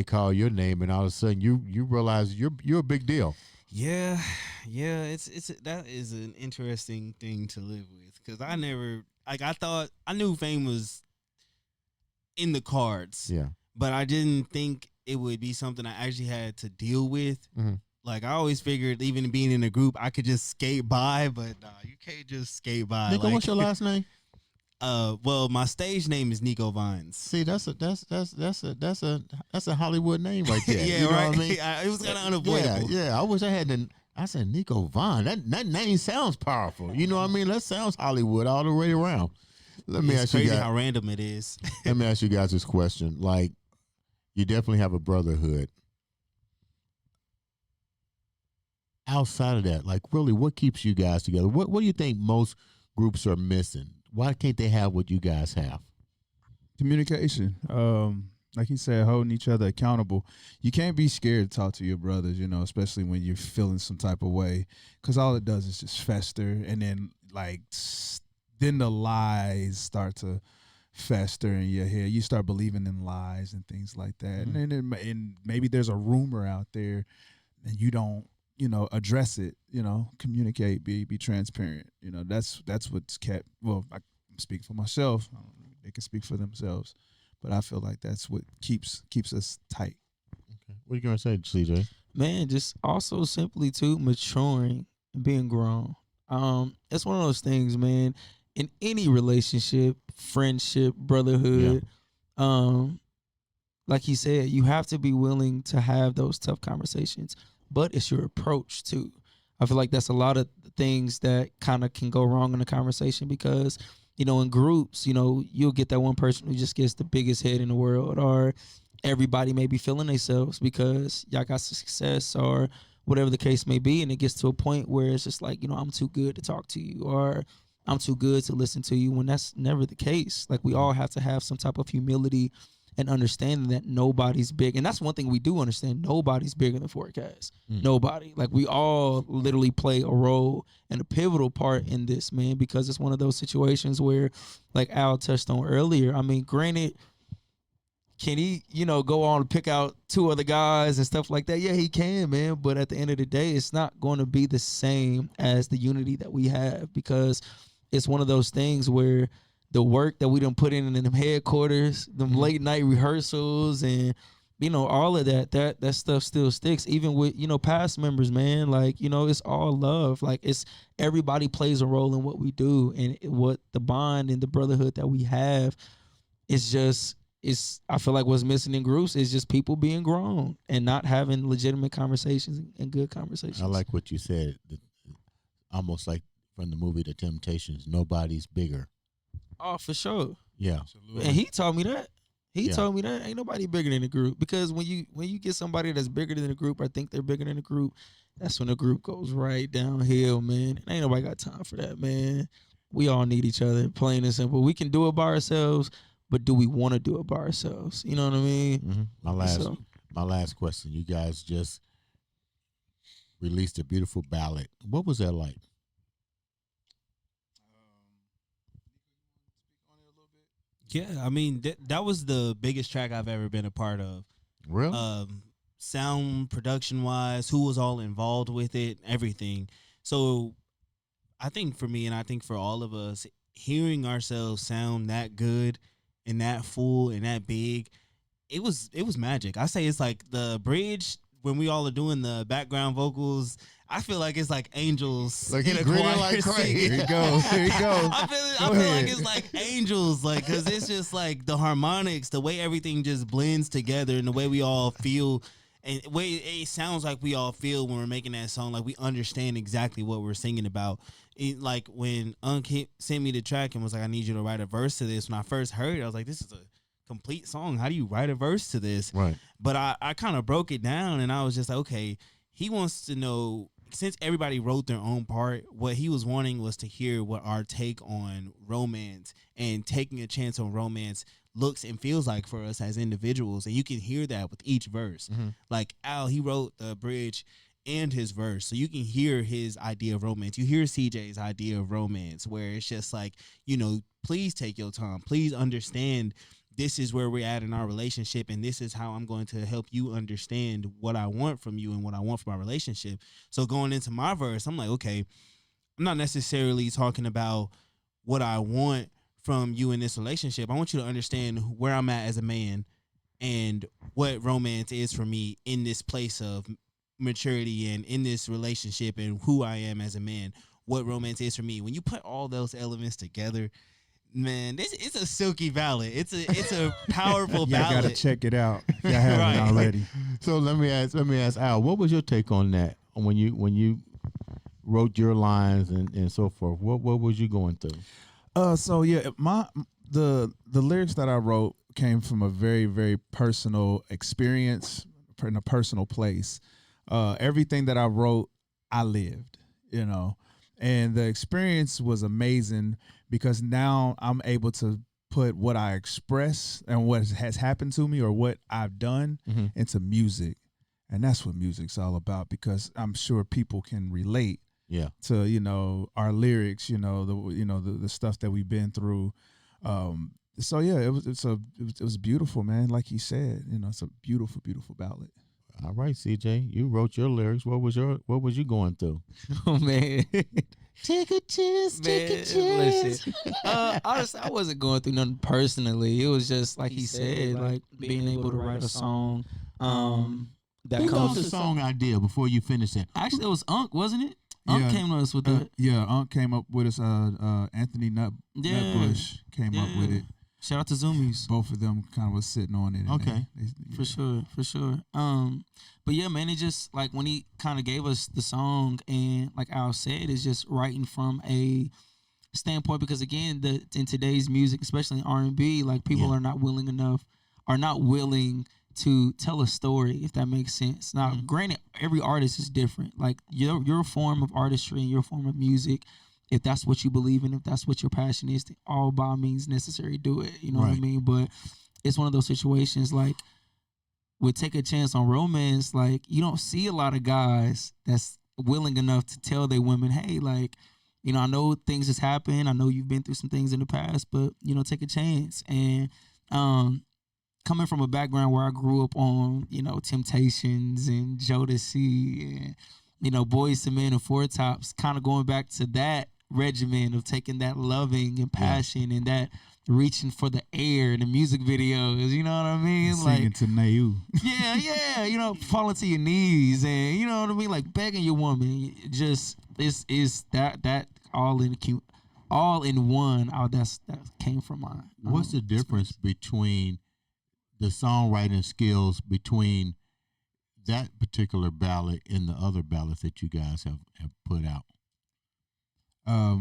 call your name, and all of a sudden you realize you're a big deal. Yeah, that is an interesting thing to live with, because I knew fame was in the cards. Yeah, but I didn't think it would be something I actually had to deal with. Mm-hmm. Like, I always figured, even being in a group, I could just skate by, but nah, you can't just skate by. NEKO, what's your last name? Well, my stage name is NEKO VYNEZ. See, that's a Hollywood name right there. Yeah, you know right. What I mean? It was kind of unavoidable. Yeah. I wish I had I said NEKO VYNEZ. That name sounds powerful. You know what I mean? That sounds Hollywood all the way around. Let me ask you guys. It's crazy how random it is. Let me ask you guys this question. Like, you definitely have a brotherhood. Outside of that, like, really, what keeps you guys together? What do you think most groups are missing? Why can't they have what you guys have? Communication. Like he said, holding each other accountable. You can't be scared to talk to your brothers, especially when you're feeling some type of way, because all it does is just fester, and then then the lies start to fester in your head. You start believing in lies and things like that, Mm-hmm. and maybe there's a rumor out there, and you don't, address it. Communicate, be transparent. That's what's kept. Well, I speak for myself. They can speak for themselves. But I feel like that's what keeps us tight. Okay. What are you going to say, CJ? Man, just also simply too maturing and being grown. It's one of those things, man. In any relationship, friendship, brotherhood, like he said, you have to be willing to have those tough conversations. But it's your approach too. I feel like that's a lot of things that kind of can go wrong in a conversation, because in groups, you'll get that one person who just gets the biggest head in the world, or everybody may be feeling themselves because y'all got success or whatever the case may be. And it gets to a point where it's just like, I'm too good to talk to you, or I'm too good to listen to you, when that's never the case. Like, we all have to have some type of humility and understanding that nobody's big. And that's one thing we do understand. Nobody's bigger than Forecast. Nobody. Like, we all literally play a role and a pivotal part in this, man, because it's one of those situations where, like Al touched on earlier, I mean, granted, can he, go on and pick out two other guys and stuff like that? Yeah, he can, man. But at the end of the day, it's not going to be the same as the unity that we have, because it's one of those things where the work that we done put in them headquarters, them late night rehearsals, and all of that stuff still sticks. Even with past members, man. Like, it's all love. Like, it's everybody plays a role in what we do, and what the bond and the brotherhood that we have is just. I feel like what's missing in groups is just people being grown and not having legitimate conversations and good conversations. I like what you said. Almost like from the movie The Temptations, Nobody's Bigger. Oh, for sure. Yeah. Absolutely. And he told me that. He Yeah. told me that ain't nobody bigger than the group, because when you get somebody that's bigger than the group or think they're bigger than the group, that's when the group goes right downhill, man. And ain't nobody got time for that, man. We all need each other, plain and simple. We can do it by ourselves, but do we want to do it by ourselves? You know what I mean? Mm-hmm. My last question. You guys just released a beautiful ballad. What was that like? Yeah, I mean that was the biggest track I've ever been a part of. Really? Sound production wise, who was all involved with it, everything. So I think for me, and I think for all of us, hearing ourselves sound that good and that full and that big, it was magic. I say it's like the bridge when we all are doing the background vocals. I feel like it's like angels Like in he a grinning choir like crazy. singing. Here you go. Here you go. I feel like it's like angels, like, because it's just like the harmonics, the way everything just blends together, and the way we all feel, and the way it sounds like we all feel when we're making that song, like we understand exactly what we're singing about. Like when sent me the track and was like, I need you to write a verse to this. When I first heard it, I was like, this is a complete song. How do you write a verse to this? Right. But I kind of broke it down, and I was just like, okay, he wants to know, since everybody wrote their own part, what he was wanting was to hear what our take on romance and taking a chance on romance looks and feels like for us as individuals. And you can hear that with each verse. Mm-hmm. Like Al, he wrote the bridge and his verse, so you can hear his idea of romance. You hear CJ's idea of romance, where it's just like, you know, please take your time. Please understand this is where we're at in our relationship, and this is how I'm going to help you understand what I want from you and what I want from our relationship. So going into my verse, I'm like, okay, I'm not necessarily talking about what I want from you in this relationship. I want you to understand where I'm at as a man and what romance is for me in this place of maturity and in this relationship, and who I am as a man, what romance is for me. When you put all those elements together, man, it's a silky ballad. It's a powerful Y'all ballad. gotta check it out. Y'all have Right. it already. So let me ask Al, what was your take on that when you wrote your lines and so forth? What was you going through? So yeah, the lyrics that I wrote came from a very, very personal experience in a personal place. Everything that I wrote, I lived, you know, and the experience was amazing because now I'm able to put what I express and what has happened to me or what I've done into music. And that's what music's all about, because I'm sure people can relate to, you know, our lyrics, you know, the stuff that we've been through. So yeah, it was beautiful, man. Like he said, you know, it's a beautiful, beautiful ballad. All right, CJ, you wrote your lyrics. What was you going through? Oh man. Take a chance, take a chance. Listen, honestly, I wasn't going through nothing personally. It was just like he said, like being able to write a song. That Who got comes. the song idea before you finish it? Actually, it was Unc, wasn't it? Unc came to us with that. Yeah, Unc came up with us. Anthony Nutbush came up with it. Shout out to Zoomies. Both of them kind of was sitting on it. Okay. For sure. But yeah, man, it just like when he kind of gave us the song, and like Al said, it's just writing from a standpoint, because again, in today's music, especially in R&B, like people are not willing to tell a story, if that makes sense. Now, granted, every artist is different. Like your form of artistry and your form of music, if that's what you believe in, if that's what your passion is, then all by means necessary, do it. You know what I mean? But it's one of those situations like with Take a Chance on Romance, like you don't see a lot of guys that's willing enough to tell their women, hey, like, you know, I know things has happened. I know you've been through some things in the past, but, you know, take a chance. And coming from a background where I grew up on, you know, Temptations and Jodeci and, you know, Boyz II Men and Four Tops, kind of going back to that regimen of taking that loving and passion and that reaching for the air in the music videos, you know what I mean? Singing to Nayu. Yeah, you know, falling to your knees and, you know what I mean, like begging your woman. Just is that all in one. That came from my. What's the difference between the songwriting skills between that particular ballad and the other ballads that you guys have put out? I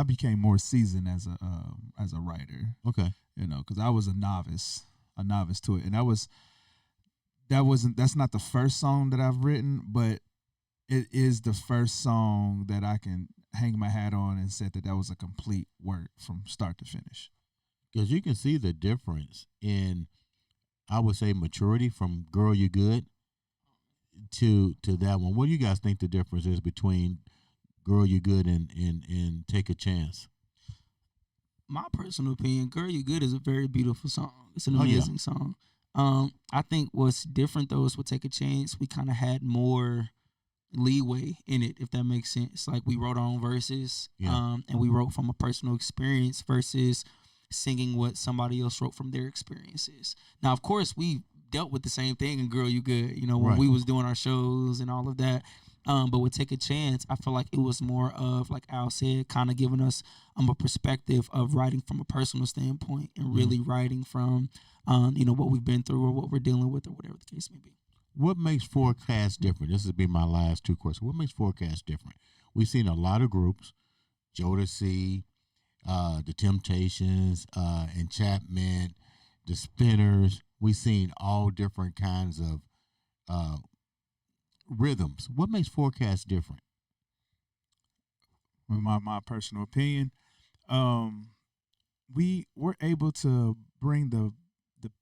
became more seasoned as a writer. Okay. You know, because I was a novice to it, and that's not the first song that I've written, but it is the first song that I can hang my hat on and said that was a complete work from start to finish. Because you can see the difference in, I would say, maturity from "Girl You Good" to that one. What do you guys think the difference is between "Girl You Good" and "Take a Chance"? My personal opinion, "Girl You Good" is a very beautiful song. It's an Oh, yeah. amazing song. I think what's different though is with "Take a Chance," we kind of had more leeway in it, if that makes sense. Like we wrote our own verses, Yeah. and we wrote from a personal experience versus singing what somebody else wrote from their experiences. Now, of course, we dealt with the same thing in "Girl You Good," you know, when Right. we was doing our shows and all of that. But with "Take a Chance," I feel like it was more of, like Al said, kind of giving us a perspective of writing from a personal standpoint and really writing from, what we've been through or what we're dealing with or whatever the case may be. What makes Forecast different? This will be my last two questions. What makes Forecast different? We've seen a lot of groups, Jodeci, the Temptations, Enchantment, the Spinners. We've seen all different kinds of rhythms. What makes Forecast different? My personal opinion, we were able to bring the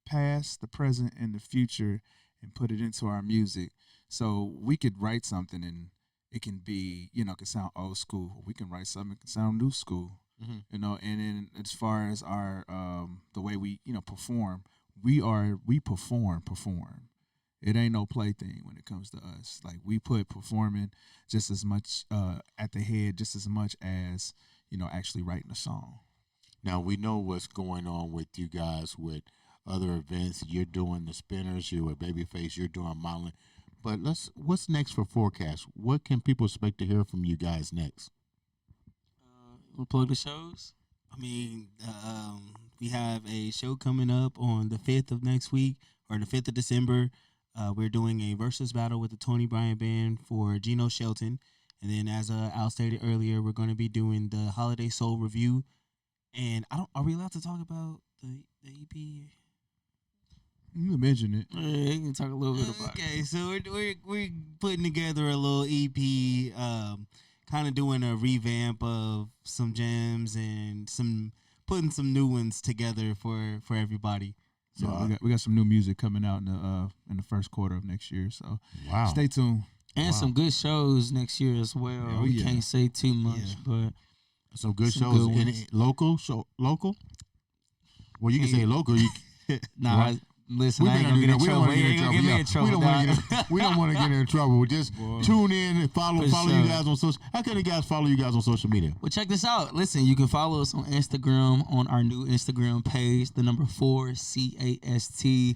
past, the present, and the future and put it into our music. So we could write something and it can be, it can sound old school. We can write something that can sound new school. And then as far as our the way we perform, we perform. It ain't no plaything when it comes to us. Like we put performing just as much at the head, just as much as actually writing a song. Now we know what's going on with you guys with other events. You're doing the Spinners, you're with Babyface, you're doing modeling. But what's next for Forecast? What can people expect to hear from you guys next? We'll plug the shows. I mean, we have a show coming up on the 5th of next week, or the 5th of December. We're doing a versus battle with the Tony Bryant Band for Geno Shelton. And then, as Al stated earlier, we're going to be doing the Holiday Soul Review. And are we allowed to talk about the EP? You mentioned it. Yeah, you can talk a little bit about it. Okay, so we're putting together a little EP, kind of doing a revamp of some gems and putting some new ones together for everybody. So we got some new music coming out in the first quarter of next year. So stay tuned. And some good shows next year as well. We can't say too much, but some good shows. Local? Well, you can say local. Nah, right? Listen, I ain't gonna get in trouble. We don't want to get in trouble. Just tune in and follow you guys on social. How can the guys follow you guys on social media? Well, check this out. Listen, you can follow us on Instagram on our new Instagram page, the number 4 CAST_RNB,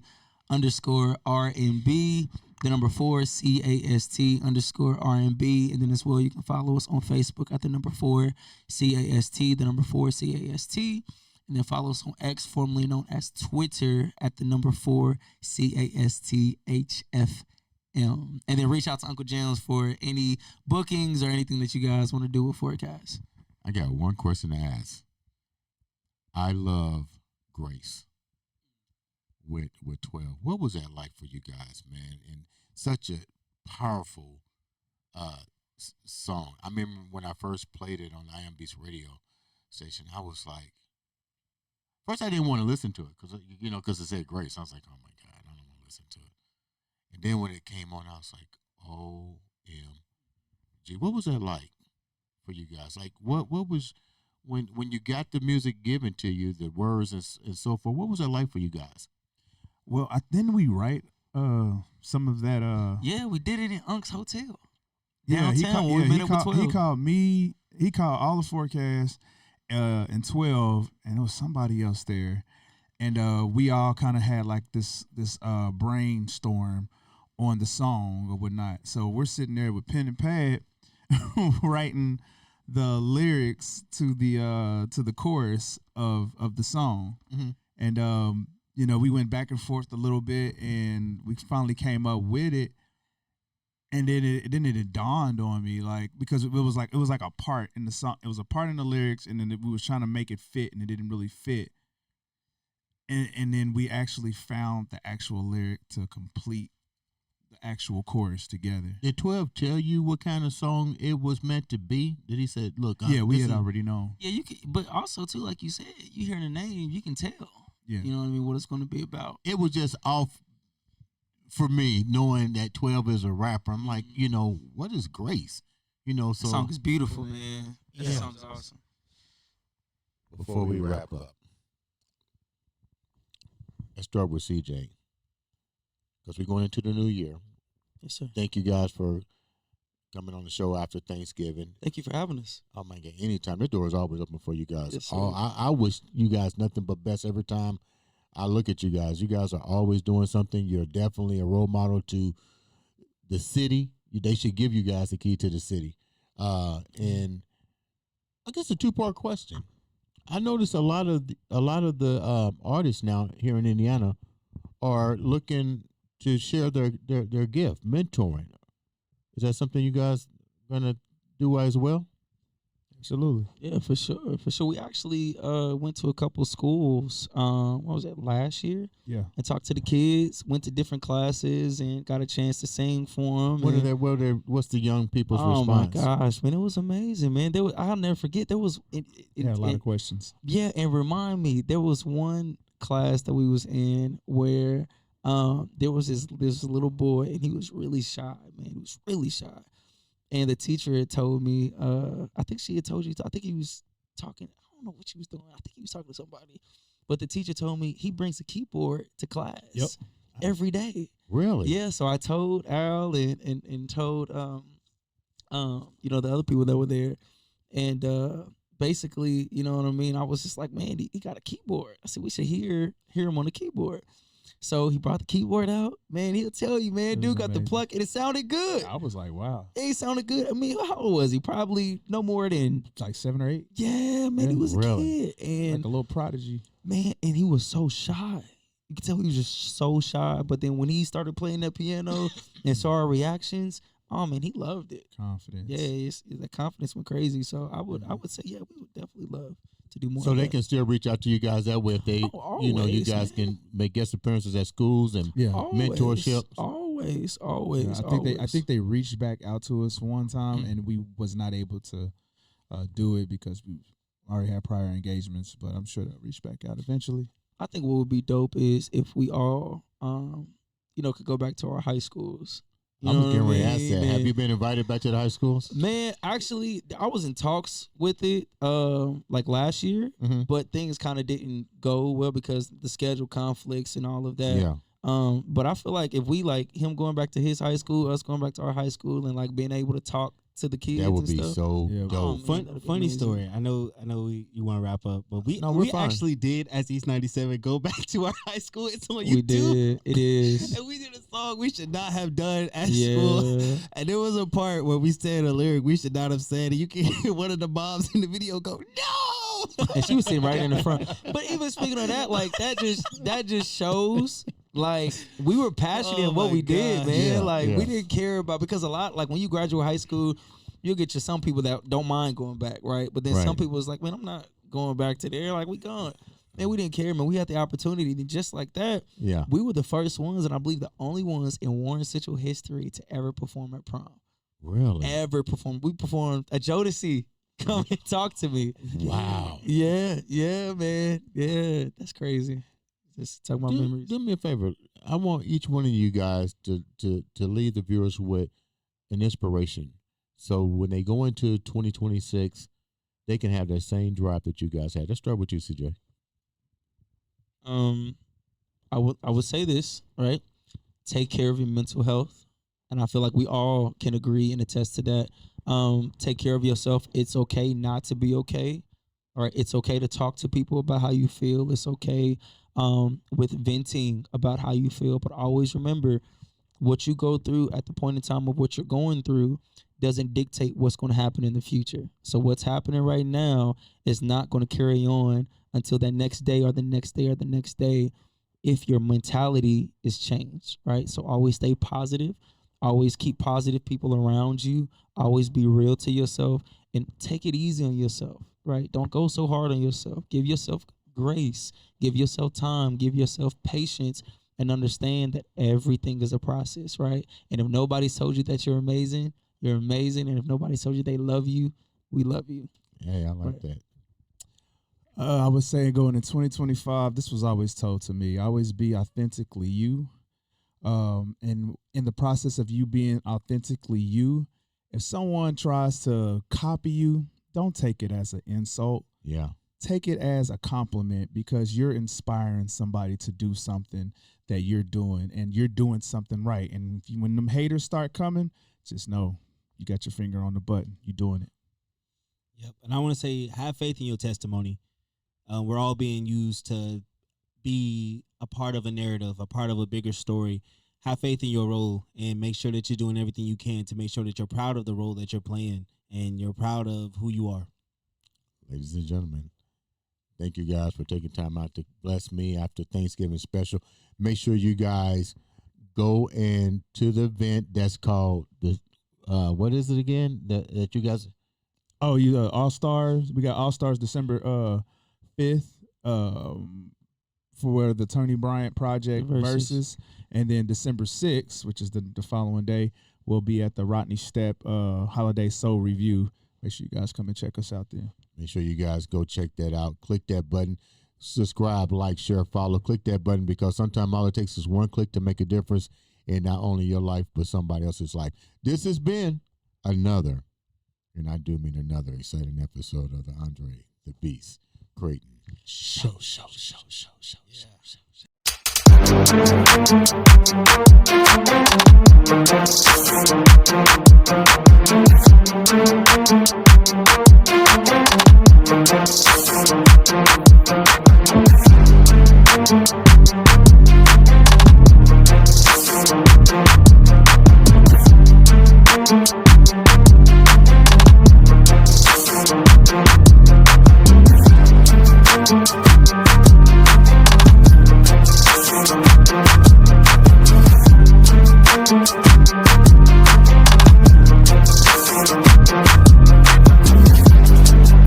the number 4 CAST_RNB, and then as well you can follow us on Facebook at the number 4 CAST, the number 4 CAST. And then follow us on X, formerly known as Twitter, at the number 4 CASTHFM. And then reach out to Uncle James for any bookings or anything that you guys want to do with Forecast. I got one question to ask. I love Grace with 12. What was that like for you guys, man? And such a powerful song. I remember when I first played it on the iambeast radio station, I was like, first, I didn't want to listen to it because it said Grace. I was like, oh, my God, I don't want to listen to it. And then when it came on, I was like, OMG. What was that like for you guys? Like, what was, when you got the music given to you, the words and so forth, what was that like for you guys? Well, didn't we write some of that? Yeah, we did it in Unc's Hotel. Yeah, he called me. He called all the Forecast. And 12, and there was somebody else there, and we all kind of had like this brainstorm on the song or whatnot. So we're sitting there with pen and pad, writing the lyrics to the chorus of the song, and we went back and forth a little bit, and we finally came up with it. And then it dawned on me, like, because it was like a part in the song. It was a part in the lyrics, and then we was trying to make it fit, and it didn't really fit. And then we actually found the actual lyric to complete the actual chorus together. Did 12 tell you what kind of song it was meant to be? Did he say, look, Yeah, we had already known. Yeah, you can, but also too, like you said, you hear the name, you can tell. Yeah. You know what I mean? What it's going to be about. It was just off for me, knowing that 12 is a rapper. I'm like, you know, what is Grace? You know, so The song is beautiful, man. That Yeah. song's awesome. before we wrap up, let's start with CJ. Because we're going into the new year. Yes, sir. Thank you guys for coming on the show after Thanksgiving. Thank you for having us. Oh my God, anytime. This door is always open for you guys. Yes, sir. I wish you guys nothing but best every time I look at you guys. You guys are always doing something. You're definitely a role model to the city. They should give you guys the key to the city. And I guess a two-part question. I noticed a lot of the artists now here in Indiana are looking to share their gift, mentoring. Is that something you guys gonna do as well? Absolutely. Yeah, for sure. For sure. We actually went to a couple schools, what was it, last year? Yeah. And talked to the kids, went to different classes and got a chance to sing for them. What's the young people's oh response? my gosh, man, it was amazing, man. I'll never forget. There was a lot of questions. Yeah, and remind me, there was one class that we was in where there was this little boy, and he was really shy, man. He was really shy. And the teacher had told me, I think she had told you, I think he was talking, I don't know what she was doing. I think he was talking to somebody. But the teacher told me he brings a keyboard to class every day. Really? Yeah, so I told Al and told, you know, the other people that were there. And basically, you know what I mean? I was just like, man, he got a keyboard. I said, we should hear him on the keyboard. So he brought the keyboard out. Man, he'll tell you, man, dude got the pluck, and it sounded good. I was like, wow. It sounded good. I mean, how old was he? Probably no more than Like 7 or 8. Yeah, man, he was a kid. And Like a little prodigy. man, and he was so shy. You could tell he was just so shy. But then when he started playing that piano and saw our reactions, oh man, he loved it. Confidence. Yeah, the confidence went crazy. So I would say, yeah, we would definitely love to do more. So of they that. can still reach out to you guys that way if they, you know, you always, guys man. can make guest appearances at schools and Always, mentorship. Always. Yeah, I think they reached back out to us one time, and we was not able to do it because we already had prior engagements. But I'm sure they'll reach back out eventually. I think what would be dope is if we all, you know, could go back to our high schools. You I'm know getting what ready I to ask mean? that. Have And- you been invited back to the high schools? Man, actually, I was in talks with it like last year, Mhm. but things kind of didn't go well because the schedule conflicts and all of that. Yeah. But I feel like if we like him going back to his high school, us going back to our high school, and like being able to talk to the kids, That would and be stuff. so Yeah. dope. man, that'd be Funny amazing. story. I know you want to wrap up, but we we're fine. actually did as East 97 go back to our high school. It's on We YouTube. did. It is. And we did a song we should not have done at school. Yeah. And there was a part where we said a lyric we should not have said, and you can hear one of the moms in the video go, "No!" And she was sitting right in the front. But even speaking of that, like that just shows like we were passionate Oh in what my we did, gosh. man. Yeah, Like yeah. we didn't care about, because a lot, like when you graduate high school, you'll get you some people that don't mind going back, right? But then Right. some people is like, man, I'm not going back to there. Like we gone. Man, we didn't care, man. We had the opportunity, and just like that, Yeah. we were the first ones, and I believe the only ones in Warren Central history to ever perform at prom. Really? Ever perform. We performed at Jodeci. Come and talk to me. Wow. Yeah, man. Yeah, that's crazy. Just talk about memories. Do me a favor. I want each one of you guys to leave the viewers with an inspiration. So when they go into 2026, they can have that same drive that you guys had. Let's start with you, CJ. I would say this, right? Take care of your mental health. And I feel like we all can agree and attest to that. Take care of yourself. It's okay not to be okay. All right. It's okay to talk to people about how you feel. It's okay with venting about how you feel. But always remember, what you go through at the point in time of what you're going through doesn't dictate what's going to happen in the future. So what's happening right now is not going to carry on until that next day or the next day or the next day if your mentality is changed, right? So always stay positive. Always keep positive people around you. Always be real to yourself and take it easy on yourself, right? Don't go so hard on yourself. Give yourself grace. Give yourself time. Give yourself patience, and understand that everything is a process, right? And if nobody's told you that you're amazing, you're amazing. And if nobody's told you they love you, we love you. Hey, I like that. I was saying going in 2025, this was always told to me, always be authentically you. And in the process of you being authentically you, if someone tries to copy you, don't take it as an insult. Yeah. Take it as a compliment, because you're inspiring somebody to do something that you're doing, and you're doing something right. And when them haters start coming, just know you got your finger on the button. You're doing it. Yep. And I want to say, have faith in your testimony. We're all being used to be a part of a narrative, a part of a bigger story. Have faith in your role, and make sure that you're doing everything you can to make sure that you're proud of the role that you're playing, and you're proud of who you are. Ladies and gentlemen, thank you guys for taking time out to bless me after Thanksgiving special. Make sure you guys go into the event that's called the what is it again? That you guys. Oh, you All Stars. We got All Stars December 5th for the Tony Bryant Project versus, and then December 6th, which is the following day, we'll be at the Rodney Stepp Holiday Soul Review. Make sure you guys come and check us out there. Make sure you guys go check that out. Click that button. Subscribe, like, share, follow. Click that button, because sometimes all it takes is one click to make a difference in not only your life, but somebody else's life. This has been another, and I do mean another, exciting episode of the Andre the Beast Crayton Show.